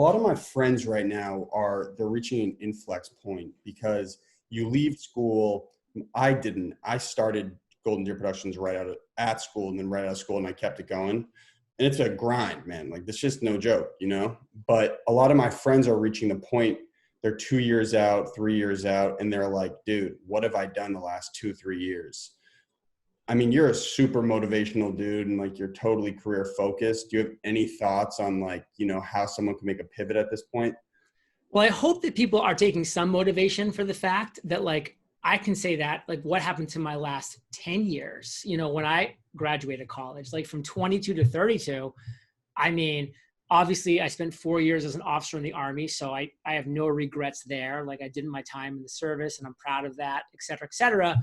lot of my friends right now they're reaching an inflex point because you leave school. I didn't. I started Golden Deer Productions at school and then right out of school, and I kept it going. And it's a grind, man. Like, that's just no joke, you know? But a lot of my friends are reaching the point, they're 2 years out, 3 years out, and they're like, dude, what have I done the last 2-3 years? I mean, you're a super motivational dude and like you're totally career focused. Do you have any thoughts on like, you know, how someone can make a pivot at this point? Well, I hope that people are taking some motivation for the fact that, like, I can say that, like, what happened to my last 10 years, you know, when I graduated college, like from 22 to 32, I mean, obviously I spent 4 years as an officer in the Army. So I have no regrets there. Like, I did my time in the service and I'm proud of that, et cetera, et cetera.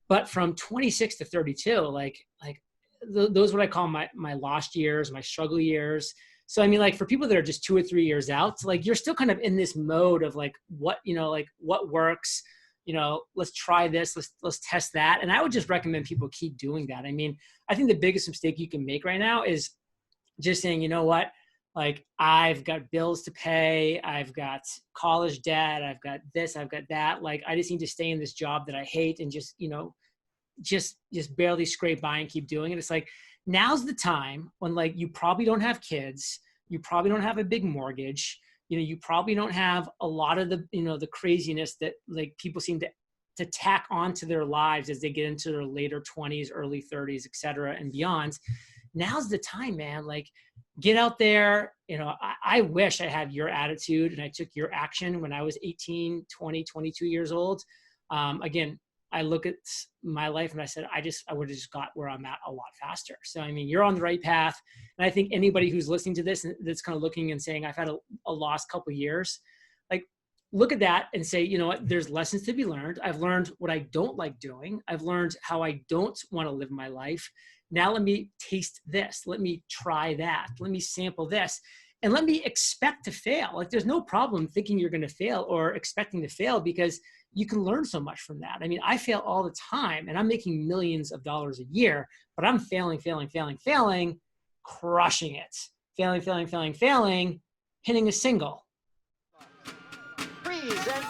But from 26 to 32, those what I call my lost years, my struggle years. So, I mean, like, for people that are just 2 or 3 years out, like, you're still kind of in this mode of like, what, you know, like what works, you know, let's try this, let's test that. And I would just recommend people keep doing that. I mean, I think the biggest mistake you can make right now is just saying, you know what, like, I've got bills to pay, I've got college debt, I've got this, I've got that. Like, I just need to stay in this job that I hate and just, you know, just barely scrape by and keep doing it. It's like, now's the time when, like, you probably don't have kids, you probably don't have a big mortgage, you know, you probably don't have a lot of the, you know, the craziness that like people seem to tack onto their lives as they get into their later 20s, early 30s, et cetera, and beyond. Now's the time, man. Like, get out there. You know, I wish I had your attitude and I took your action when I was 18, 20, 22 years old. Again, I look at my life and I said, I would have just got where I'm at a lot faster. So, I mean, you're on the right path. And I think anybody who's listening to this that's kind of looking and saying, I've had a lost couple of years, like, look at that and say, you know what, there's lessons to be learned. I've learned what I don't like doing. I've learned how I don't want to live my life. Now let me taste this. Let me try that. Let me sample this. And let me expect to fail. Like, there's no problem thinking you're going to fail or expecting to fail, because you can learn so much from that. I mean, I fail all the time and I'm making millions of dollars a year, but I'm failing, crushing it. Failing, hitting a single. Present